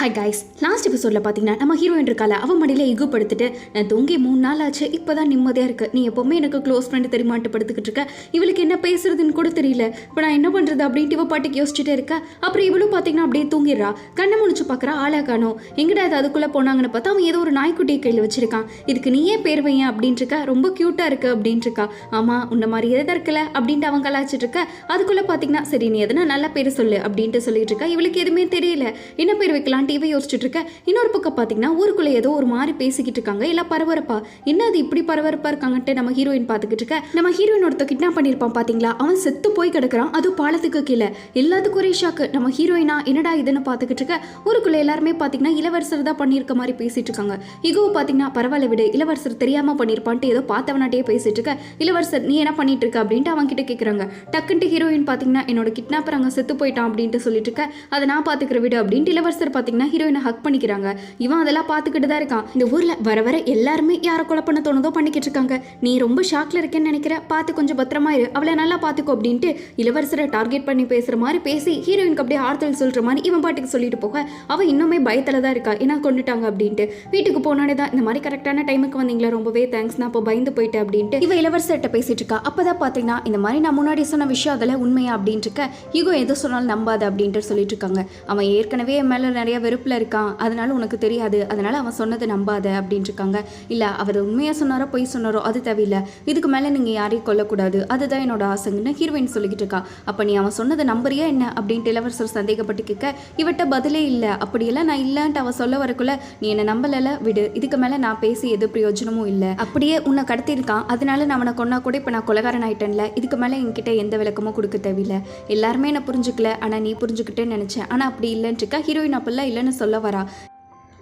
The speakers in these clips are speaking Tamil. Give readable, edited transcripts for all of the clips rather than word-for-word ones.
ஹாய் கைஸ், லாஸ்ட் எபிசோடில் பார்த்தீங்கன்னா நம்ம ஹீரோயின் இருக்கால அவன் மடியில் இகு படுத்துட்டு நான் தூங்கி 3 நாள் ஆச்சு, இப்போ தான் நிம்மதியாக இருக்குது, நீ எப்போவுமே எனக்கு க்ளோஸ் ஃப்ரெண்டு தெரியுமான்ட்டு படுத்துக்கிட்டு இருக்க, இவளுக்கு என்ன பேசுறதுன்னு கூட தெரியல, இப்போ நான் என்ன பண்ணுறது அப்படின்ட்டு இவ பாட்டுக்கு யோசிச்சுட்டே இருக்கா. அப்புறம் இவளும் பார்த்தீங்கன்னா அப்படியே தூங்கிடுறா. கண்ணை முடிச்சு பார்க்குறா, ஆளா காணோம். எங்கடா அது அதுக்குள்ளே போனாங்கன்னு பார்த்தா அவன் ஏதோ ஒரு நாய்க்குட்டியை கையில் வச்சிருக்கான். இதுக்கு நீயே பேர் வையன் அப்படின்ட்டு இருக்கா, ரொம்ப க்யூட்டாக இருக்கு அப்படின்ட்டு இருக்கா. ஆமாம், உன்ன மாதிரியே தான் இருக்கல அப்படின்ட்டு அவங்க கலாச்சிட்டு இருக்க. அதுக்குள்ளே பார்த்தீங்கன்னா சரி நீ எதனா நல்ல பேர் சொல்லு அப்படின்ட்டு சொல்லிட்டு இருக்கா. இவளுக்கு எதுவுமே தெரியல, என்ன பேர் வைக்கலாம் டிவி யோசிச்சுட்டு இருக்க. இன்னொரு பக்கம் பார்த்தீங்கன்னா ஊருக்குள்ள ஏதோ ஒரு மாதிரி பேசிக்கிட்டு இருக்காங்க, எல்லாம் பரபரப்பா. என்ன அது இப்படி பரபரப்பா இருக்காங்கன்ட்டு நம்ம ஹீரோயின் பார்த்துக்கிட்டு இருக்க. நம்ம ஹீரோயின் ஒருத்த கிட்னாப் பண்ணியிருப்பான் பார்த்தீங்களா, அவன் செத்து போய் கிடக்குறான், அதுவும் பாலத்துக்கு கீழே. எல்லாத்துக்கும் ஒரே ஷாக்கு. நம்ம ஹீரோயினா என்னடா இதுன்னு பார்த்துக்கிட்டு இருக்க. ஊருக்குள்ள எல்லாருமே பார்த்தீங்கன்னா இளவரசர் தான் பண்ணியிருக்க மாதிரி பேசிட்டு இருக்காங்க. இகோ பார்த்தீங்கன்னா பரவாயில்ல விடு, இளவரசர் தெரியாம பண்ணியிருப்பான்ட்டு ஏதோ பார்த்தவனாட்டே பேசிட்டு இருக்க. இளவரசர் நீ என்ன பண்ணிட்டு இருக்க அப்படின்ட்டு அவங்க கிட்ட கேட்குறாங்க. டக்குன்ட்டு ஹீரோயின் பார்த்தீங்கன்னா என்னோட கிட்னாப்பர் அங்கே செத்து போயிட்டான் அப்படின்ட்டு சொல்லிட்டு இருக்க. அதை நான் பார்த்துக்கிற விடு அப்படின்ட்டு இளவரசர் பார்த்தீங்கன்னா ஹீரோயினை ஹக் பண்ணிக்கிறாங்க. இவன் அதெல்லாம் பார்த்துக்கிட்டு தான் இருக்கான். இந்த ஊர்ல வர வர எல்லாருமே யாரை கொலை பண்ண தோணுதோ பண்ணிக்கிட்டு இருக்காங்க. நீ ரொம்ப ஷாக்ல இருக்கேன்னு நினைக்கிற, பார்த்து கொஞ்சம் பத்திரமா இரு, அவளை நல்லா பார்த்துக்கோ அப்படின்ட்டு இளவரசரை டார்கெட் பண்ணி பேசுற மாதிரி பேசி ஹீரோயினுக்கு அப்படியே ஆறுதல் சொல்ற மாதிரி இவன் பாட்டுக்கு சொல்லிட்டு போக அவன் இன்னுமே பயத்துல தான் இருக்கா, ஏன்னா கொண்டுட்டாங்க அப்படின்ட்டு. வீட்டுக்கு போனானே தான் இந்த மாதிரி கரெக்டான டைமுக்கு வந்தீங்களா, ரொம்பவே தேங்க்ஸ், நான் இப்போ பயந்து போயிட்டேன் அப்படின்ட்டு இவ இளவரசர்கிட்ட பேசிட்டு இருக்கா. அப்பதான் பாத்தீங்கன்னா இந்த மாதிரி நான் முன்னாடி சொன்ன விஷயம் அதெல்லாம் உண்மையா அப்படின்ட்டு இருக்க. ஈகோ எது சொன்னாலும் நம்பாத அப்படின்ட்டு சொல்லிட்டு இருக்காங்க. அவன் ஏற்கனவே என் மேல நிறைய வெறுப்புல இருக்கான், அதனால உனக்கு தெரியாது, அதனால அவன் சொன்னதை நம்பாத அப்படின்னு இருக்காங்க. இல்ல அவர் உண்மையா சொன்னாரோ பொய் சொன்னாரோ அது தேவையில்லை, இதுக்கு மேல நீங்க யாரையும் கொல்லக்கூடாது, அதுதான் என்னோட ஆசைங்கன்னு ஹீரோயின் சொல்லிக்கிட்டு இருக்கா. அப்ப நீ அவன் சொன்னதை நம்புறியா என்ன அப்படின்ட்டு இளவரசர் சந்தேகப்பட்டு கேட்க இவட்ட பதிலே இல்லை. அப்படியெல்லாம் நான் இல்லைன்ட்டு அவன் சொல்ல வரக்குள்ள நீ என்ன நம்பல விடு, இதுக்கு மேல நான் பேசி எது பிரயோஜனமும் இல்லை, அப்படியே உன்னை கடத்திருக்கான், அதனால நான் அவனை கொன்னா கூட இப்ப நான் கொலகாரன் ஆயிட்டேன்ல, இதுக்கு மேல என்கிட்ட எந்த விளக்கமும் கொடுக்க தேவையில்லை, எல்லாருமே என்ன புரிஞ்சுக்கல, ஆனா நீ புரிஞ்சுக்கிட்டேன்னு நினைச்சேன், ஆனா அப்படி இல்லைன்னு இருக்கா. ஹீரோயின் அப்பெல்லாம் இல்லைன்னு சொல்ல வரா.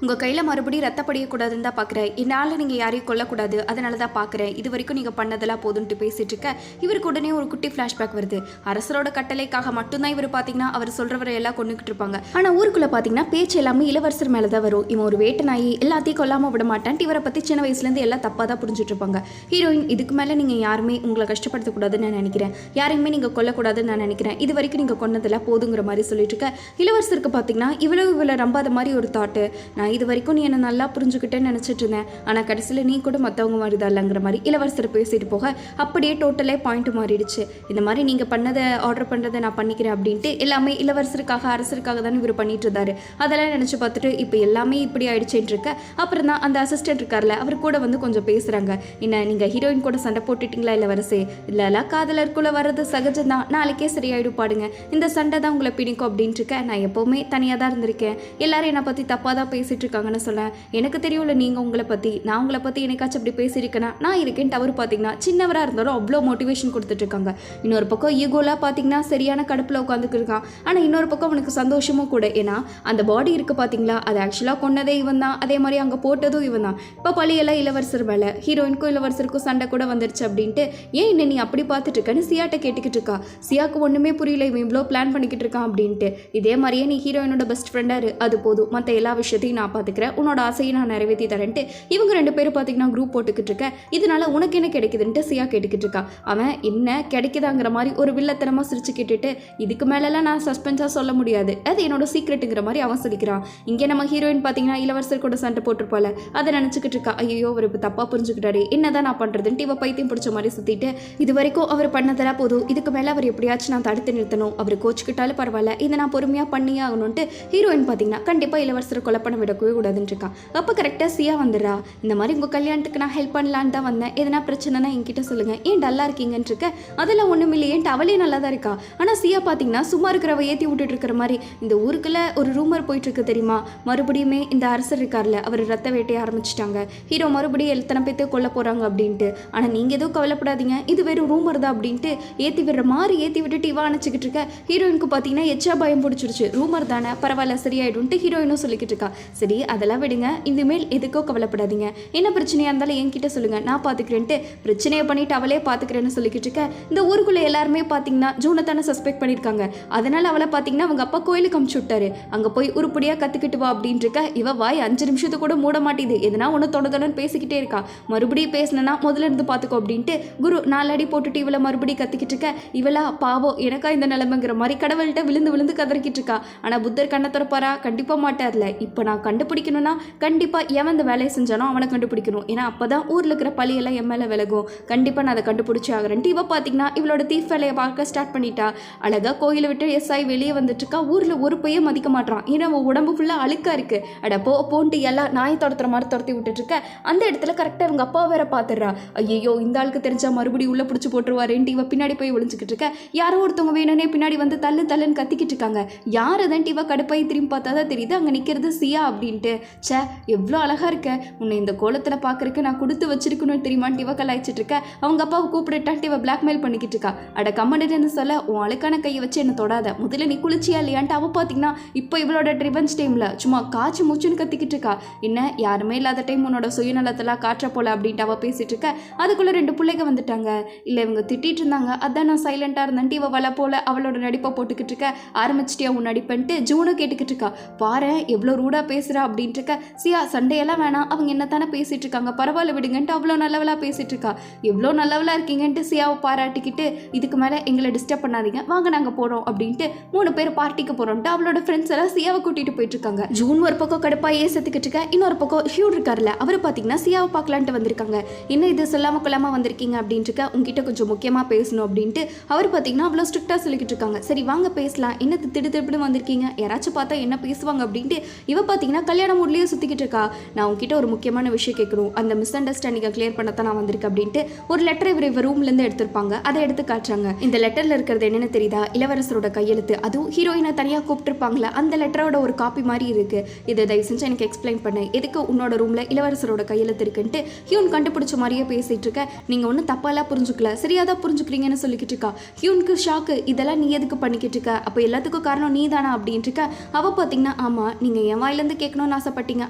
உங்கள் கையில் மறுபடியும் ரத்தப்படியக்கூடாதுன்னு தான் பார்க்குறேன், என்னால் நீங்கள் யாரையும் கொல்லக்கூடாது, அதனால தான் பார்க்குறேன், இது வரைக்கும் நீங்கள் பண்ணதெல்லாம் போதுன்ட்டு பேசிகிட்டு இருக்க. இவருக்கு உடனே ஒரு குட்டி ஃப்ளாஷ்பேக் வருது. அரசரோட கட்டளைக்காக மட்டும்தான் இவர் பார்த்தீங்கன்னா அவர் சொல்கிறவரை எல்லாம் கொண்டுக்கிட்டு இருப்பாங்க. ஆனால் ஊருக்குள்ளே பார்த்தீங்கன்னா பேச்சு எல்லாமே இளவரசர் மேலே தான் வரும். இவன் ஒரு வேட்டை நாயி, எல்லாத்தையும் கொல்லாமல் விட மாட்டான்ட்டு இவரை பற்றி சின்ன வயசுலேருந்து எல்லாம் தப்பாக தான் புரிஞ்சுட்டு இருப்பாங்க. ஹீரோயின் இதுக்கு மேலே நீங்கள் யாருமே உங்களை கஷ்டப்படுத்தக்கூடாதுன்னு நான் நினைக்கிறேன், யாரையுமே நீங்கள் கொல்லக்கூடாதுன்னு நான் நினைக்கிறேன், இது வரைக்கும் நீங்கள் கொன்னதெல்லாம் போதுங்கிற மாதிரி சொல்லிட்டு இருக்க. இளவரசருக்கு பார்த்தீங்கன்னா இவ்வளோ நம்பாத மாதிரி ஒரு தாட்டு, நான் இது வரைக்கும் நீ என்ன நல்லா புரிஞ்சுக்கிட்டேன்னு நினச்சிட்டு இருந்தேன், ஆனால் கடைசியில் நீ கூட மற்றவங்க மாதிரி தான் இல்லைங்கிற மாதிரி இளவரசர் பேசிட்டு போக அப்படியே டோட்டலே பாயிண்ட் மாறிடுச்சு. இந்த மாதிரி நீங்கள் பண்ணதை ஆர்டர் பண்ணுறதை நான் பண்ணிக்கிறேன் அப்படின்ட்டு எல்லாமே இளவரசருக்காக அரசருக்காக தானே இவர் பண்ணிட்டு இருந்தாரு, அதெல்லாம் நினச்சி பார்த்துட்டு இப்போ எல்லாமே இப்படி ஆயிடுச்சுன்னு இருக்க. அப்புறம் தான் அந்த அசிஸ்டன்ட் இருக்கார்ல அவர் கூட வந்து கொஞ்சம் பேசுகிறாங்க. என்ன நீங்கள் ஹீரோயின் கூட சண்டை போட்டுட்டீங்களா இளவரசே, இல்லைலாம் காதலருக்குள்ளே வர்றது சகஜம் தான், நாளைக்கே சரியாயிடும் பாடுங்க, இந்த சண்டை தான் உங்களை பிடிக்கும் அப்படின்ட்டு இருக்க. நான் எப்போவுமே தனியாக தான் இருந்திருக்கேன், எல்லாரும் என்னை பற்றி தப்பாக தான் பேசிட்டு இருக்காங்கன்னு சொல்ல, எனக்கு தெரியும்ல நீங்கள் உங்களை பற்றி, நான் உங்களை பற்றி எனக்காச்சும் அப்படி பேசியிருக்கேன்னா நான் இருக்கேன். அவர் பார்த்தீங்கன்னா சின்னவராக இருந்தாலும் அவ்வளோ மோட்டிவேஷன் கொடுத்துட்டு இருக்காங்க. இன்னொரு பக்கம் ஈகோலாம் பார்த்தீங்கன்னா சரியான கடுப்பில் உட்காந்துட்டு இருக்கான். ஆனால் இன்னொரு பக்கம் அவனுக்கு சந்தோஷமும் கூட, ஏன்னா அந்த பாடி இருக்குது பார்த்தீங்களா, அது ஆக்சுவலாக கொண்டதே இவன் தான், அதே மாதிரி அங்கே போட்டதும் இவன் தான். இப்போ பழியெல்லாம் இளவரசர் மேலே, ஹீரோயினுக்கும் இளவரசருக்கும் சண்டை கூட வந்துருச்சு அப்படின்ட்டு ஏன் என்ன நீ அப்படி பார்த்துட்டு இருக்கன்னு சியாட்ட கேட்டுக்கிட்டு இருக்கா. சியாவுக்கு ஒன்றுமே புரியல, இவன் இவ்வளோ பிளான் பண்ணிக்கிட்டு இருக்கான் அப்படின்ட்டு. இதே மாதிரியே நீ ஹீரோயினோட பெஸ்ட் ஃப்ரெண்டாரு, அது போதும், மற்ற எல்லா விஷயத்தையும் நான் பார்த்துக்கிறேன், உன்னோட ஆசையை நான் நிறைவேற்றி தரேன்ட்டு இவங்க 2 பேரும் பார்த்தீங்கன்னா குரூப் போட்டுக்கிட்டு இருக்க. இதனால உனக்கு என்ன கிடைக்குதுன்ட்டு சியா கேட்டுக்கிட்டு இருக்கா. அவன் என்ன கிடைக்குதாங்கிற மாதிரி ஒரு வில்லத்தனமாக சிரிச்சு கேட்டுட்டு இதுக்கு மேலெல்லாம் நான் சஸ்பென்ஸாக சொல்ல முடியாது, அது என்னோட சீக்ரெட்டுங்கிற மாதிரி அவன் சொல்லிக்கிறான். இங்கே நம்ம ஹீரோயின் பார்த்தீங்கன்னா இளவரசர் கூட சண்டை போட்டிருப்பால, அதை நினச்சிக்கிட்டு இருக்கா. ஐயோ அவர் இப்போ தப்பாக புரிஞ்சுக்கிட்டாரு, என்னதான் நான் பண்ணுறதுன்ட்டு இவ பைத்தியம் பிடிச்ச மாதிரி சுற்றிட்டு இது வரைக்கும் அவர் பண்ணதெல்லாம் போதும், இதுக்கு மேலே அவர் எப்படியாச்சும் நான் தடுத்து நிறுத்தணும், அவர் கோச்சுக்கிட்டாலும் பரவாயில்ல, இதை நான் பொறுமையாக பண்ணியே ஆகணும்ட்டு ஹீரோயின் பார்த்தீங்கன்னா கண்டிப்பாக இளவரசரை கொலை பண்ண விடக்கூட கூடாதுன்னு இருக்கா. அப்போ கரெக்டாக சியா வந்துடுறா. இந்த மாதிரி உங்கள் கல்யாணத்துக்கு நான் ஹெல்ப் பண்ணலான்னு தான் வந்தேன், எதனா பிரச்சனைனா என்கிட்ட சொல்லுங்கள், ஏன் டல்லாக இருக்கீங்கன்னு இருக்க. அதெல்லாம் ஒன்றும் இல்லையேன்ட்டு அவளே நல்லா தான் இருக்கா. ஆனால் சியா பார்த்தீங்கன்னா சும்மா இருக்கிறவ ஏற்றி விட்டுட்டு இருக்கிற மாதிரி இந்த ஊருக்குள்ள ஒரு ரூமர் போயிட்டு இருக்கு தெரியுமா, மறுபடியுமே இந்த அரசர் இருக்கார்ல அவர் ரத்த வேட்டையை ஆரம்பிச்சிட்டாங்க, ஹீரோ மறுபடியும் எத்தனை பேர்த்து கொல்ல போகிறாங்க அப்படின்ட்டு. ஆனால் நீங்கள் எதுவும் கவலைப்படாதீங்க, இது வெறும் ரூமர் தான் அப்படின்ட்டு ஏற்றி விடுற மாதிரி ஏற்றி விட்டுட்டு இவ அணைச்சிக்கிட்டு இருக்க. ஹீரோயினுக்கு பார்த்தீங்கன்னா எச்சா பயம் பிடிச்சிருச்சு, ரூமர் தானே பரவாயில்ல சரியாயிடும்ட்டு ஹீரோயினும் சொல்லிக்கிட்டு இருக்கா. சரி அதெல்லாம் விடுங்க, இனிமேல் எதுக்கோ கவலைப்படாதீங்க, என்ன பிரச்சனையாக இருந்தாலும் என்கிட்ட சொல்லுங்கள், நான் பார்த்துக்கிறேன்ட்டு பிரச்சனையை பண்ணிட்டு அவளே பார்த்துக்கிறேன்னு சொல்லிக்கிட்டு இருக்க. இந்த ஊருக்குள்ளே எல்லாருமே பார்த்தீங்கன்னா ஜூனை தானே சஸ்பெக்ட் பண்ணியிருக்காங்க. அதனால் அவளை பார்த்தீங்கன்னா அவங்க அப்பா கோயிலுக்கு அமுச்சு விட்டாரு, அங்கே போய் உருப்படியாக கற்றுக்கிட்டு வா அப்படின்ட்டு இருக்க. இவ வாய் 5 நிமிஷத்துக்கு கூட மூட மாட்டேது, எதனா ஒன்று தொடர்ந்து பேசிக்கிட்டே இருக்கா. மறுபடியும் பேசினா முதல்ல இருந்து பார்த்துக்கோ அப்படின்ட்டு குரு 4 அடி போட்டுட்டு இவளை மறுபடியும் கத்திக்கிட்டு இருக்க. இவளா பாவம் எனக்கா இந்த நிலைமைங்கிற மாதிரி கடவுள்கிட்ட விழுந்து விழுந்து கதறிக்கிட்டு இருக்கா. ஆனால் புத்தர் கண்ணை திறப்பாரா? கண்டிப்பாக மாட்டார்ல. இப்போ நான் கண்டுபிடிக்கணும்னா கண்டிப்பாக எவன் இந்த வேலையை செஞ்சானோ அவனை கண்டுபிடிக்கணும். ஏன்னா அப்போ தான் ஊரில் இருக்கிற பழியெல்லாம் என் மேலே விலகும். கண்டிப்பாக நான் அதை கண்டுபிடிச்சி ஆகிறேன்ட்டு இவ பார்த்தீங்கன்னா இவளோட தீஃப் வேலையை பார்க்க ஸ்டார்ட் பண்ணிட்டா. அழகாக கோயிலை விட்டு எஸ்ஐ வெளியே வந்துட்டு இருக்கா. ஊரில் ஒரு பையன் மதிக்க மாட்டான், ஏன்னா அவன் உடம்பு ஃபுல்லாக அழுக்கா இருக்கு. அட போன்ட்டு எல்லாம் நாயை துரத்துற மாதிரி துரத்தி விட்டுட்டு இருக்க. அந்த இடத்துல கரெக்டாக இவங்க அப்பா வேற பார்த்துடுறா. ஐயோ இந்த ஆளுக்கு தெரிஞ்சா மறுபடியும் உள்ள பிடிச்சி போட்டுருவாருன்ட்டு இவ பின்னாடி போய் ஒளிஞ்சிக்கிட்டு இருக்க. யாரோ ஒருத்தவங்க வேணும்னே பின்னாடி வந்து தள்ளுன்னு கத்திக்கிட்டு இருக்காங்க. யார் அதான் இவ கடுப்பாய் திரும்பி பார்த்தா தான் தெரியுது அங்கே நிற்கிறது சியா அப்படின்ட்டு. சே எவ்வளோ அழகா இருக்க, உன்னை இந்த கோலத்தில் பார்க்கறக்கு நான் கொடுத்து வச்சிருக்கணும்னு தெரியுமான்ட்டு இவ கலாய்ச்சிட்டு இருக்க. அவங்க அப்பாவை கூப்பிட்டுட்டான்ட்டு இவ பிளாக்மெயில் பண்ணிக்கிட்டு இருக்கா. அட கம்மன்னு சொல்ல உன் அழுக்கான கையை வச்சு என்ன தொடாத, முதல்ல நீ குளிச்சியா இல்லையான்ட்டு அவ பார்த்தீங்கன்னா இப்போ இவளோட ரிவெஞ்ச் டைமில் சும்மா காய்ச்சி மூச்சுன்னு கத்திக்கிட்டு இருக்கா. என்ன யாருமே இல்லாத டைம் உன்னோட சுயநலத்தெல்லாம் காற்ற போல அப்படின்ட்டு அவள் பேசிட்டு இருக்க. அதுக்குள்ளே 2 பிள்ளைங்க வந்துட்டாங்க. இல்லை இவங்க திட்டிட்டு இருந்தாங்க, அதான் நான் சைலண்டாக இருந்தேன்ட்டு இவ வலை போல அவளோட நடிப்பை போட்டுக்கிட்டு இருக்க. ஆரம்பிச்சிட்டியா உன் நடிப்பன்ட்டு ஜூனும் கேட்டுக்கிட்டு இருக்கா. பாரு எவ்வளோ ரூடாக பேசுகிறா அப்படின்ட்டு இருக்க. சியா சண்டையெல்லாம் வேணாம், அவங்க என்ன தானே பேசிட்டு இருக்காங்க, பரவாயில்ல விடுங்கன்ட்டு அவ்வளோ நல்லவளாக பேசிட்டு இருக்கா. எவ்வளோ நல்லவளாக இருக்கீங்கன்ட்டு சியாவை பாராட்டிக்கிட்டு இதுக்கு மேலே எங்களை டிஸ்டர்ப் பண்ணாதீங்க வாங்க நாங்கள் போகிறோம் அப்படின்ட்டு 3 பேர் பார்ட்டிக்கு போகிறோம்ட்டு அவளோட ஃப்ரெண்ட்ஸ் எல்லாம் சியாவை கூட்டிகிட்டு போயிட்டு இருக்காங்க. ஜூன் ஒரு பக்கம் கடுப்பாக ஏசத்துக்கிட்டு இருக்க, இன்னொரு பக்கம் ஹியூட் இருக்கார்ல அவர் பார்த்தீங்கன்னா சியாவை பார்க்கலான்ட்டு வந்திருக்காங்க. என்ன இது சொல்லாமல் கொள்ளாமல் வந்திருக்கீங்க அப்படின்ட்டு இருக்க. உங்ககிட்ட கொஞ்சம் முக்கியமாக பேசணும் அப்படின்ட்டு அவர் பார்த்தீங்கன்னா அவ்வளோ ஸ்ட்ரிக்டாக சொல்லிக்கிட்டு இருக்காங்க. சரி வாங்க பேசலாம், என்ன திடுதிடுன்னு வந்திருக்கீங்க, யாராச்சும் பார்த்தா என்ன பேசுவாங்க அப்படின்ட்டு இவ பார்த்தீங்கன்னா கல்யாண மூட்லேயே சுற்றிக்கிட்டு இருக்கா. நான் உங்ககிட்ட ஒரு முக்கியமான விஷயம் கேட்கணும், அந்த மிஸ் அண்டர்ஸ்டாண்டிங்கை கிளியர் பண்ணத்தான் நான் வந்திருக்கேன் அப்படின்ட்டு ஒரு லெட்டர் இவர் ரூம்லேருந்து எடுத்திருப்பாங்க. அதை எடுத்து காட்டுறாங்க. இந்த லெட்டரில் இருக்கிறது என்னென்னு தெரியுதா, இளவரசரோட கையெழுத்து, அதுவும் ஹீரோயினை தனியாக கூப்பிட்டுருப்பாங்களே அந்த லெட்டரோட ஒரு காப்பி மாதிரி இருக்கு. இதை தயவு செஞ்சு எனக்கு எக்ஸ்பிளைன் பண்ணு, எதுக்கு உன்னோட ரூமில் இளவரசரோட கையெழுத்து இருக்குன்ட்டு ஹியூன் கண்டுபிடிச்ச மாதிரியே பேசிட்டு இருக்க. நீங்கள் ஒன்றும் தப்பாலாம் புரிஞ்சுக்கல, சரியாதான் புரிஞ்சுக்கிறீங்கன்னு சொல்லிக்கிட்டு இருக்கா. ஹியூனுக்கு ஷாக்கு, இதெல்லாம் நீ எதுக்கு பண்ணிக்கிட்டு இருக்க, அப்போ எல்லாத்துக்கும் காரணம் நீ தானா அப்படின்ட்டு இருக்க. அவள் பார்த்தீங்கன்னா ஆமாம் நீங்கள் என் வாயிலேருந்து கேட்கணும்னு ஆசைப்பட்டீங்க,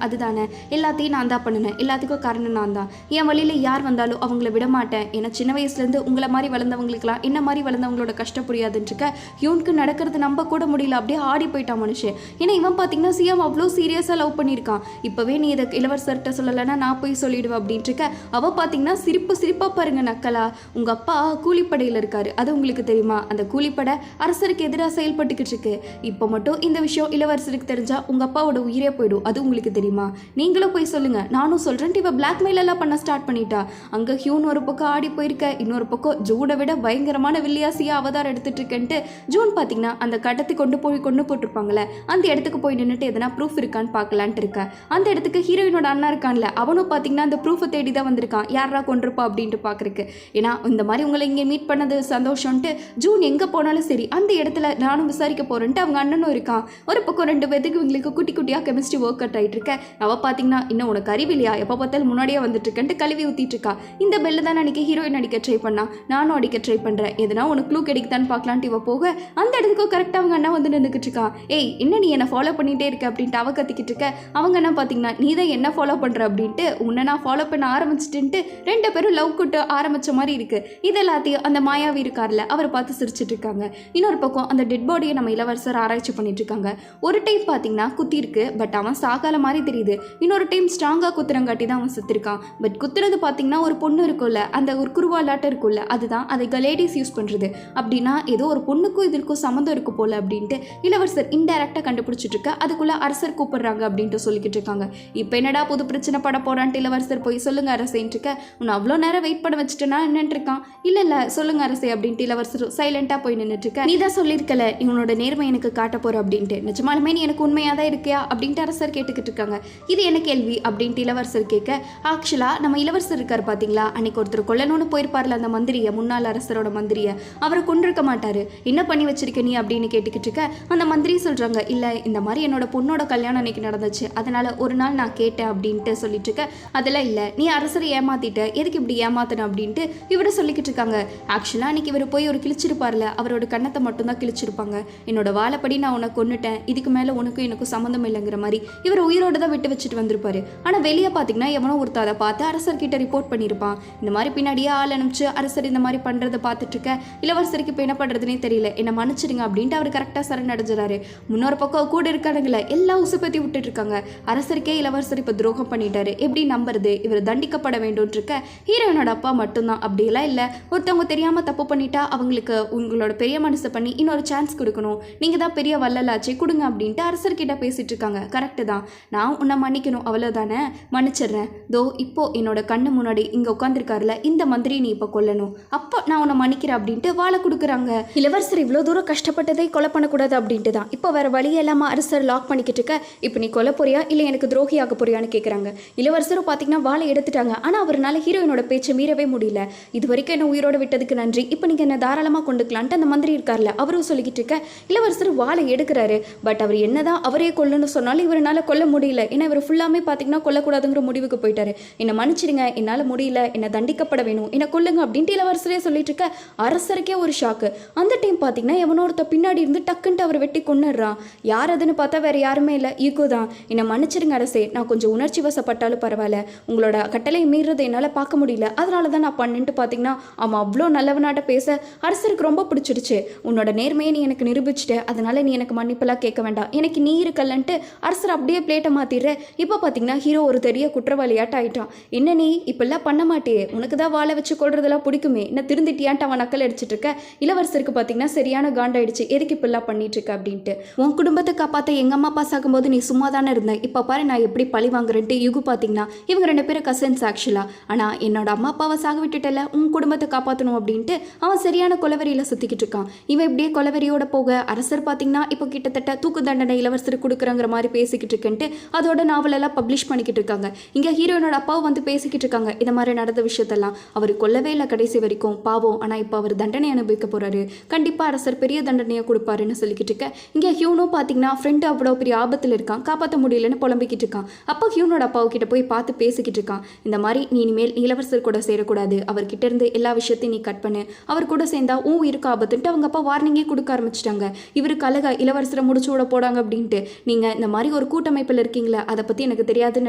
அதுதானே எல்லாத்தையும் நான் தான் பண்ணினேன், எல்லாத்துக்கும் காரணம் நான் தான். என் வழியில் யார் வந்தாலும் அவங்கள விட மாட்டேன், ஏன்னா சின்ன வயசுலேருந்து உங்களை மாதிரி வளர்ந்தவங்களுக்குலாம் என்ன மாதிரி வளர்ந்தவங்களோட கஷ்டம் புரியாதுன்னு இருக்க. ஹியூனுக்கு நடக்கிறது நம்ப கூட முடியல, அப்படியே ஆடி போயிட்டான் மனுஷன். ஏன்னா இவன் பார்த்தீங்கன்னா சியாம் அவ்வளோ சீரியஸாக லவ் பண்ணியிருக்கான். இப்போவே நீ இதை இளவரசர்கிட்ட சொல்லலைன்னா நான் போய் சொல்லிடுவேன் அப்படின்ட்டு இருக்க. அவள் பார்த்தீங்கன்னா சிரிப்பாக பாருங்க நக்கலா, உங்கள் அப்பா கூலிப்படையில் இருக்காரு, அது உங்களுக்கு தெரியுமா, அந்த கூலிப்படை அரசருக்கு எதிராக செயல்பட்டுக்கிட்டு இருக்கு. இப்போ மட்டும் இந்த விஷயம் இளவரசருக்கு தெரிஞ்சா உங்கள் அப்பாவோட உயிரே போயிடும், அது உங்களுக்கு தெரியுமா, நீங்களும் போய் சொல்லுங்க, நானும் சொல்கிறேன்ட்டு இவ பிளாக்மெயில் எல்லாம் பண்ண ஸ்டார்ட் பண்ணிட்டா. அங்கே ஹியூன் ஒரு பக்கம் ஆடி போயிருக்க, இன்னொரு பக்கம் ஜூனை விட பயங்கரமான வில்லியாசியாக அவதாரம் எடுத்துட்டு இருக்கேன்ட்டு ஜூன் பார்த்தீங்கன்னா அந்த கடத்தி கொண்டு போட்டிருப்பாங்களே அந்த இடத்துக்கு போய் நின்றுட்டு எதனா ப்ரூஃப் இருக்கான்னு பார்க்கலான்ட்டு இருக்க. அந்த இடத்துக்கு ஹீரோயினோட அண்ணா இருக்கான்ல அவனும் பார்த்தீங்கன்னா அந்த ப்ரூஃபை தேடி தான் வந்திருக்கான், யாரா கொண்டிருப்பா அப்படின்ட்டு பார்க்குறக்கு. ஏன்னா இந்த மாதிரி உங்களை இங்கே மீட் பண்ணது சந்தோஷம்ன்ட்டு ஜூன் எங்கே போனாலும் சரி அந்த இடத்துல நானும் விசாரிக்க போகிறேன்ட்டு அவங்க அண்ணனும் இருக்கான். ஒரு பக்கம் 2 பேருக்கு இவங்களுக்கு குட்டி குட்டியாக கெமிஸ்ட்ரி ஒர்க் அவுட் ஆகிட்டு இருக்க. அவள் பார்த்தீங்கன்னா இன்னும் உனக்கு அறிவில்லையா, எப்போ பார்த்தாலும் முன்னாடியே வந்துட்டு இருக்கேன்ட்டு கழுவி ஊற்றிட்டு இருக்கா. இந்த பெல்லு தான் அன்றைக்கி ஹீரோயின் அடிக்க ட்ரை பண்ணா, நானும் அடிக்க ட்ரை பண்ணுறேன், எதனா உனக்கு க்ளூ கிடைக்குதான்னு பார்க்கலான்ட்டு இவ போக அந்த இடத்துக்கு கரெக்டாக அவங்க அண்ணா வந்து நின்றுக்கிட்டு இருக்கான். ஏய் என்ன நீ என்னை ஃபாலோ பண்ணிகிட்டே இருக்க அப்படின்ட்டு அவ கத்திக்கிட்டு இருக்க. அவங்க என்ன பார்த்தீங்கன்னா நீ தான் என்ன ஃபாலோ பண்ணுற அப்படின்ட்டு உன்னை நான் ஃபாலோ பண்ண ஆரம்பிச்சிட்டுன்ட்டு 2 பேரும் லவ் கூட்டு ஆரம்பித்த மாதிரி இருக்குது. இது எல்லாத்தையும் அந்த மாயாவி இருக்கார்ல அவரை பார்த்து சிரிச்சிட்டு இருக்காங்க. இன்னொரு பக்கம் அந்த டெட் பாடியை நம்ம இளவரசர் ஆராய்ச்சி பண்ணிட்டு இருக்காங்க. ஒரு டைம் பார்த்தீங்கன்னா குத்தி இருக்கு, பட் அவன் சாகால மாதிரி தெரியுது. இன்னொரு டைம் ஸ்ட்ராங்காக குத்துறங்காட்டி தான் அவன் செத்துருக்கான். பட் குத்துறது பார்த்தீங்கன்னா ஒரு பொண்ணு இருக்கும்ல, அந்த ஒரு குருவாலாட்டம் இருக்கும்ல, அதுதான் அதை லேடிஸ் யூஸ் பண்ணுறது. அப்படின்னா ஏதோ ஒரு பொண்ணுக்கும் இதற்கும் சம்மந்தம் இருக்கு போல அப்படின்ட்டு இளவரசர் இன்டைரக்டாக கண்டுபிடிச்சிட்டு இருக்க. அதுக்குள்ள அரசர் கூப்பிடுறாங்க அப்படின்ட்டு சொல்லிக்கிட்டு இருக்காங்க. இப்போ என்னடா புது பிரச்சனை பட போறான்ட்டு இளவரசர் போய் சொல்லுங்க அரசேன்ட்டு இருக்க. உன்னை அவ்வளோ நேரம் வெயிட் பண்ண வச்சுட்டேன்னா என்னன்ட்டு இருக்கான். இல்லை சொல்லுங்க அரசே அப்படின்ட்டு இளவரசர் சைலண்டாக போய் நின்றுட்டு இருக்க. நீ தான் சொல்லியிருக்கல இவனோட நேர்மை எனக்கு காட்ட போற அப்படின்ட்டு, நிஜமாலுமே நீ எனக்கு உண்மையாக தான் இருக்கியா அப்படின்ட்டு அரசர் கேட்டுக்கிட்டு இருக்காங்க. இது என்ன கேள்வி அப்படின்ட்டு இளவரசர் கேட்க, ஆக்சுவலாக நம்ம இளவரசர் இருக்கார் பார்த்தீங்களா, அன்னைக்கு ஒருத்தர் கொல்லணும்னு போயிருப்பார்ல அந்த மந்திரியை, முன்னாள் அரசரோட மந்திரியை, அவரை கொண்டிருக்க மாட்டாரு, என்ன பண்ணி வச்சிருக்க நீ அப்படின்னு கேட்டுக்கிட்டு இருக்க. அந்த மந்திரி சொல்கிறாங்க, இல்லை இந்த மாதிரி என்னோட பொண்ணோட கல்யாணம் அன்னைக்கு நடந்துச்சு, அதனால ஒரு நாள் நான் கேட்டேன் அப்படின்ட்டு சொல்லிட்டு இருக்க. அதெல்லாம் இல்லை நீ அரசரை ஏமாத்திட்ட, எதுக்கு இப்படி ஏமாத்தணும் அப்படின்ட்டு இவரை சொல்லிக்கிட்டு இருக்காங்க. ஆக்சுவலாக அன்னைக்கு இவர் போய் ஒரு கிழிச்சிருப்பார்ல, அவரோட கண்ணத்தை மட்டும்தான் கிழிச்சிருப்பாங்க. என்னோட வாழைப்படி நான் உனக்கு கொன்னுட்டேன், இதுக்கு மேலே உனக்கும் எனக்கும் சம்மந்தம் இல்லைங்கிற மாதிரி இவர் உயிரோடு தான் விட்டு வச்சுட்டு வந்திருப்பாரு. ஆனால் வெளியே பார்த்தீங்கன்னா எவனோ ஒருத்தர் அதை பார்த்து அரசர்கிட்ட ரிப்போர்ட் பண்ணியிருப்பான். இந்த மாதிரி பின்னாடியே ஆள் அனுப்பிச்சு அரசர் இந்த மாதிரி பண்ணுறதை பார்த்துட்டு இருக்க இளவரசருக்கு இப்போ என்ன பண்ணுறதுனே தெரியல, என்ன மன்னிச்சிடுங்க அப்படின்ட்டு அவர் கரெக்டாக சரணடைஞ்சிடாரு. முன்னொரு பக்கம் கூட இருக்கானுங்கள எல்லாம் உசுப்பத்தி விட்டுட்டு இருக்காங்க. அரசருக்கே இளவரசர் இப்போ துரோகம் பண்ணிட்டாரு, எப்படி நம்புறது, இவர் தண்டிக்கப்பட வேண்டும் இருக்க ஹீரோயினோட அப்பா மட்டும்தான். அப்படியெல்லாம் இல்லை, ஒருத்தவங்க தெரியாமல் தப்பு பண்ணிட்டா அவங்களுக்கு உங்களோட பெரிய மனசை பண்ணி இன்னொரு சான்ஸ் கொடுக்கணும், நீங்கள் தான் பெரிய வள்ளலாச்சு கொடுங்க அப்படின்ட்டு அரசர்கிட்ட பேசிட்டு இருக்காங்க. கரெக்டு தான், நான் உன்னை மன்னிக்கணும் அவ்வளோதானே, மன்னிச்சிடுறேன். தோ இப்போ என்னோட கண்ணு முன்னாடி இங்கே உட்காந்துருக்காருல இந்த மந்திரி நீ இப்போ கொல்லணும், அப்போ நான் உன்னை மன்னிக்கிறேன் அப்படின்ட்டு வாழை கொடுக்குறாங்க. இளவரசர் இவ்வளோ தூரம் கஷ்டப்பட்டதை கொலை பண்ணக்கூடாது அப்படின்ட்டு தான் இப்போ வேறு வழியே இல்லாமல் அரசர் லாக் பண்ணிக்கிட்டு இருக்க. இப்போ நீ கொல்ல போறியா இல்லை எனக்கு துரோகி ஆக போறியான்னு கேட்குறாங்க. இளவரசரும் பார்த்தீங்கன்னா வாழை எடுத்துட்டாங்க. ஆனால் அவரால் ஹீரோயினோட பேச்சை மீறவே முடியல. இது வரைக்கும் என்ன உயிரோட விட்டதுக்கு நன்றி, இப்போ நீங்கள் என்ன தாராளமாக கொண்டுக்கலான்ட்டு அந்த மந்திரி இருக்கார்ல அவரும் சொல்லிக்கிட்டு இருக்க. இளவரசர் வாழை எடுக்கிறாரு. பட் அவர் என்னதான் அவரே கொல்லுன்னு சொன்னாலும் இவரால் கொல்ல முடியல. ஏன்னா இவர் ஃபுல்லாமே பார்த்தீங்கன்னா கொல்லக்கூடாதுங்கிற முடிவுக்கு போயிட்டாரு. என்னை மன்னிச்சிடுங்க, என்னால் முடியல, என்னை தண்டிக்கப்பட வேணும், என்னை கொல்லுங்க அப்படின்ட்டு இளவரசரே சொல்லிட்டு இருக்க. அரசருக்கே ஒரு ஷாக்கு. அந்த டைம் பார்த்தீங்கன்னா எவனோருத்த பின்னாடி இருந்து டக்குன்ட்டு அவர் வெட்டி கொண்டுடுறான். யார் அதுன்னு பார்த்தா வேற யாருமே இல்லை, ஈகோ தான். என்னை மன்னிச்சிடுங்க அரசே, நான் கொஞ்சம் உணர்ச்சி வசப்பட்டாலும் பரவாயில்ல, உங்களோட கட்டளை மீறதை என்னால் பார்க்க முடியல, அதனால தான் நான் பண்ணிட்டு பார்த்தீங்கன்னா அவன் அவ்வளோ நல்லவனாட்ட பேச அரசருக்கு ரொம்ப பிடிச்சிடுச்சு. உன்னோட நேர்மையை நீ எனக்கு நிரூபிச்சுட்டு அதனால நீ எனக்கு மன்னிப்பெல்லாம் கேட்க வேண்டாம், எனக்கு நீ இருக்கலன்ட்டு அரசர் அப்படியே பிளேட்டை மாற்றிடுற. இப்போ பார்த்தீங்கன்னா ஹீரோ ஒரு பெரிய குற்றவாளியாட்ட ஆயிட்டான். என்ன நீ இப்பெல்லாம் பண்ண மாட்டியே, உனக்கு தான் வாழை வச்சு கொள்றதெல்லாம் பிடிக்குமே, என்ன திருந்திட்டியான்ட்டு அவன் நக்கல் அடிச்சிட்டு இருக்க. இளவரசருக்கு பார்த்தீங்கன்னா சரியான காண்டாயிடுச்சு, எதுக்கு இப்பெல்லாம் பண்ணிட்டு இருக்க அப்படின்ட்டு. உன் குடும்பத்தை காப்பாற்ற எங்கள் அம்மா அப்பா சாகும்போது நீ சும்மா தானே இருந்தேன், இப்போ பாரு நான் எப்படி பழி வாங்குறேன்ட்டு யுகு பார்த்தீங்கன்னா இவங்க 2 பேரும் கசின்ஸ் ஆக்சுவலாக. ஆனால் என்னோட அம்மா அப்பாவை சாக விட்டுட்டல, உன் குடும்பத்தை காப்பாற்றணும் அப்படின்ட்டு அவன் சரியான கொலவெறியில் சுற்றிக்கிட்டு இருக்கான். இவன் இப்படியே கொலவெறியோட போக அரசர் பார்த்தீங்கன்னா இப்போ கிட்டத்தட்ட தூக்கு தண்டனை இளவரசருக்கு கொடுக்குறங்கிற மாதிரி பேசிக்கிட்டு இருக்குன்ட்டு அதோட நாவலெல்லாம் பப்ளிஷ் பண்ணிக்கிட்டு இருக்காங்க. இங்கே ஹீரோயினோட அப்பாவும் வந்து பேசிக்கிட்டு இருக்காங்க. இந்த மாதிரி நடந்த விஷயத்தெல்லாம் அவர் கொல்லவே இல்லை கடைசி வரைக்கும், பாவம். ஆனால் இப்போ அவர் தண்டனை அனுபவிக்க போறாரு, கண்டிப்பாக அரசர் பெரிய தண்டனையை கொடுப்பாருன்னு சொல்லிக்கிட்டு இருக்க. இங்கே ஹியூனோ பார்த்தீங்கன்னா ஃப்ரெண்டு அவ்வளோ பெரிய ஆபத்தில் இருக்கான், காப்பாற்ற முடியலன்னு புலம்பிக்கிட்டு இருக்கான். அப்போ ஹியூனோட அப்பாவுக்கிட்ட போய் பார்த்து பேசிக்கிட்டு இருக்கான். இந்த மாதிரி நீ இனிமேல் இளவரசர் கூட சேரக்கூடாது, அவர்கிட்ட இருந்து எல்லா விஷயத்தையும் நீ கட் பண்ணு, அவர் கூட சேர்ந்தா உன் உயிருக்கு ஆபத்துன்ட்டு அவங்க அப்பா வார்னிங்கே கொடுக்க ஆரம்பிச்சிட்டாங்க. இவருக்கு அழகா இளவரசரை முடிச்சு விட போடாங்க அப்படின்ட்டு. நீங்கள் இந்த மாதிரி ஒரு கூட்டமைப்பில் இருக்கீங்களா, அதை பற்றி எனக்கு தெரியாதுன்னு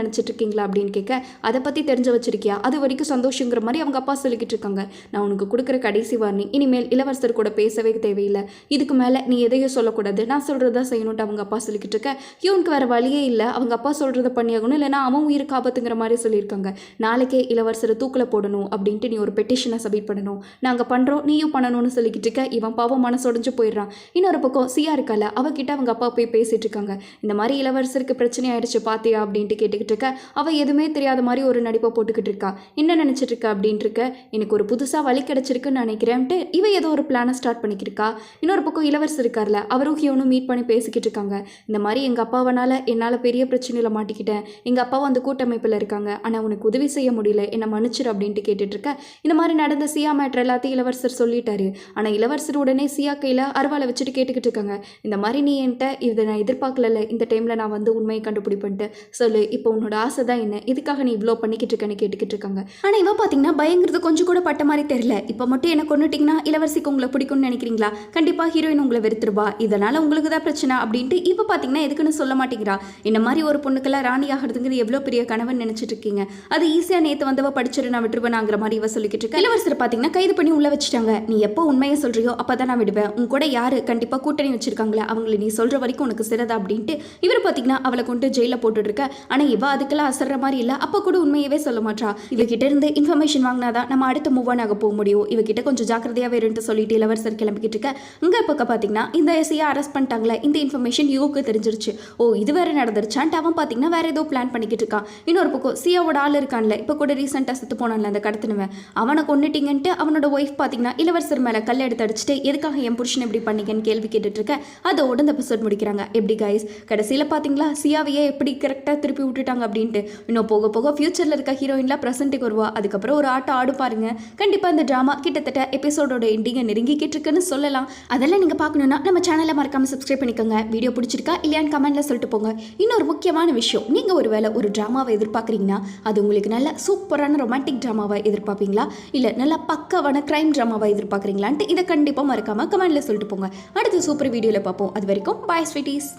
நினச்சிட்டு இருக்கீங்களா அப்படின்னு கேட்க. அதை பற்றி தெரிஞ்சு வச்சிருக்கியா, அது வரைக்கும் சந்தோஷங்கிற மாதிரி அவங்க அப்பா சொல்லிக்கிட்டு இருக்காங்க. நான் உனக்கு கொடுக்குற கடைசி வார்னிங், இனிமேல் இளவரசர் கூட பேசவே தேவையில்லை, இதுக்கு மேலே நீ எதையும் சொல்லக்கூடாது, நான் சொல்கிறதா செய்யணும்ட்டு அவங்க அப்பா சொல்லிக்கிட்டு இருக்க. இவனுக்கு வேறு வழியே இல்லை, அவங்க அப்பா சொல்கிறத பண்ணியாகணும், இல்லைனா அவன் உயிருக்கு ஆபத்துங்கிற மாதிரி சொல்லியிருக்காங்க. நாளைக்கே இளவரசரை தூக்கில் போடணும் அப்படின்ட்டு நீ ஒரு பெட்டிஷனை சப்மிட் பண்ணணும், நாங்கள் பண்ணுறோம் நீயும் பண்ணணும்னு சொல்லிக்கிட்டு இருக்க. இவன் பாவம் மனசொடைஞ்சு போயிடுறான். இன்னொரு பக்கம் சியா இருக்கல, அவகிட்ட அவங்க அப்பா போய் பேசிகிட்டு இருக்காங்க. இந்த மாதிரி இளவரசருக்கு பிரச்சனை ஆயிடுச்சு பாத்தியா அப்படின்ட்டு கேட்டுக்கிட்டு இருக்க. அவள் எதுவுமே தெரியாத மாதிரி ஒரு நடிப்பை போட்டுக்கிட்டு இருக்கா. என்ன நினச்சிட்டு இருக்கா அப்படின்ட்டு இருக்க. எனக்கு ஒரு புதுசாக வழி கிடச்சிருக்குன்னு நினைக்கிறேன்ட்டு இவ ஏதோ ஒரு பிளானை ஸ்டார்ட் பண்ணிக்கிருக்கா. இன்னொரு பக்கம் இளவரசர் இருக்கார்ல, அவரும் ஹியோனும் மீட் பண்ணி பேசிக்கிட்டு இருக்காங்க. இந்த மாதிரி எங்கள் அப்பாவனால என்னால் பெரிய பிரச்சனையில் மாட்டிக்கிட்டேன், எங்கள் அப்பாவும் அந்த கூட்டமைப்பில் இருக்காங்க, ஆனால் உனக்கு உதவி செய்ய முடியல, என்னை மன்னிச்சிரு அப்படின்ட்டு கேட்டுட்டு இருக்க. இந்த மாதிரி நடந்த சியா மேட்ரு எல்லாத்தையும் இளவரசர் சொல்லிட்டாரு. ஆனால் இளவரசர் உடனே சியா கையில் அருவாளை வச்சுட்டு கேட்டுக்கிட்டு இருக்காங்க. இந்த மாதிரி நீ என்கிட்ட இதை நான் எதிர்பார்க்கல, இந்த டைமில் நான் வந்து உண்மையை கண்டுபிடிப்பேன்ட்டு சொல்லு, இப்போ உன்னோட ஆசை தான் என்ன, இதுக்காக நீ இவ்வளோ பண்ணிக்கிட்டு இருக்கேன்னு கேட்டுக்கிட்டு இருக்காங்க. ஆனால் இவன் பார்த்தீங்கன்னா பயங்கிறது கொஞ்சம் கூட பட்ட மாதிரி தெரியல. இப்போ மட்டும் என்ன கொண்டுட்டிங்கன்னா இளவரசிக்கு உங்களை பிடிக்கும்னு நினைக்கிறீங்களா, கண்டிப்பாக ஹீரோயின் உங்களை வெறுத்துருவா, இதனால் உங்களுக்கு தான் பிரச்சனை அப்படின்ட்டு இப்போ பார்த்தீங்கன்னா எதுக்குன்னு சொல்ல மாட்டேங்கிறா. இந்த மாதிரி ஒரு பொண்ணுக்கெல்லாம் ராணி ஆகிறதுங்கிறது எவ்வளோ பெரிய கனவுன்னு நினச்சிட்டு இருக்கீங்க, அது ஈஸியாக நேற்று வந்தவ படிச்சிரு நான் விட்டுருவேனாங்கிற மாதிரி இவ சொல்லிக்கிட்டு இருக்க. இளவரசர் பார்த்தீங்கன்னா கைது பண்ணி உள்ள வச்சுட்டாங்க. நீ எப்போ உண்மையை சொல்றியோ அப்போ தான் நான் விடுவேன், உன் கூட யாரு கண்டிப்பாக கூட்டணி வச்சிருக்காங்களே அவங்களை நீ சொல்கிற வரைக்கும் உனக்கு சிறதா அப்படின்ட்டு இவர் பார்த்தீங்கன்னா அவளை கொண்டு ஜெயிலில் போட்டுட்டு இருக்க. ஆனால் இவ அதுக்கெல்லாம் அசர்ற மாதிரி இல்லை, அப்போ கூட உண்மையவே சொல்ல மாட்டா. இவகிட்ட இருந்து இன்ஃபர்மேஷன் வாங்கினாதான் நம்ம அடுத்த மூவ் ஆன் ஆக போக முடியும், இவகிட்ட கொஞ்சம் ஜாக்கிரதையாக வேறுன்ட்டு சொல்லிட்டு இளவரசர் கிளம்பிக்கிட்டு இருக்க. இங்கே பக்கம் பார்த்தீங்கன்னா இந்த எஸ்ஐயை அரெஸ்ட் பண்ணிட்டாங்களே, இந்த இன்ஃபர்மேஷன் யுவுக்கு தெரிஞ்சிருச்சு. ஓ இது வேற நடந்துருச்சான்ட்டு அவன் பார்த்தீங்கன்னா வேற ஏதோ பிளான் பண்ணிக்கிட்டு இருக்கான். இன்னொரு பக்கம் சியாவோட ஆள் இருக்கான்ல, இப்போ கூட ரீசெண்டாக செத்து போனான்ல அந்த கடத்தினவன், அவனை கொண்டுட்டீங்கன்ட்டு அவனோட ஒய்ஃப் பார்த்தீங்கன்னா இளவரசர் மேலே கல் எடுத்து அடிச்சுட்டு எதுக்காக என் புருஷன் எப்படி பண்ணீங்கன்னு கேள்வி கேட்டுட்டு இருக்க. அதோட இந்த எபிசோட் முடிக்கிறாங்க. எப்படி கைஸ் கடைசியில் பார்த்தீங்களா சியாவையே எப்படி கரெக்டாக திருப்பி விட்டுட்டாங்க அப்படின்ட்டு. இன்னும் போக போக ஃபியூச்சரில் இருக்க ஹீரோயின்லாம் ப்ரெசென்ட்டுக்கு வருவா, அதுக்கப்புறம் ஒரு ஆட்டம் ஆடு பாருங்க. கண்டிப்பாக இந்த ட்ராமா கிட்டத்தட்ட எபிசோடோட எண்டிங்கை நெருங்கிக்கிட்டு இருக்குன்னு சொல்லலாம். அதெல்லாம் நீங்கள் பார்க்கணுன்னா நம்ம சேனலை மறக்காமல் சப்ஸ்கிரைப் பண்ணிக்கோங்க. வீடியோ பிடிச்சிருக்கா இல்லையான்னு கமெண்ட்டில் சொல்லிட்டு போங்க. இன்னொரு முக்கியமான விஷயம், நீங்கள் ஒரு வேளை ஒரு ட்ராமாவை எதிர்பார்க்குறீங்கன்னா அது உங்களுக்கு நல்ல சூப்பரான ரொமான்டிக் ட்ராமாவை எதிர்பார்ப்பீங்களா, இல்லை நல்லா பக்காவான கிரைம் ட்ராமாவை எதிர்பார்க்குறீங்களான்ட்டு இதை கண்டிப்பாக மறக்காமல் கமெண்ட்டில் சொல்லிட்டு போங்க. அடுத்த சூப்பர் வீடியோவில் பார்ப்போம். அது வரைக்கும் பாய் ஸ்வீட்டீஸ்.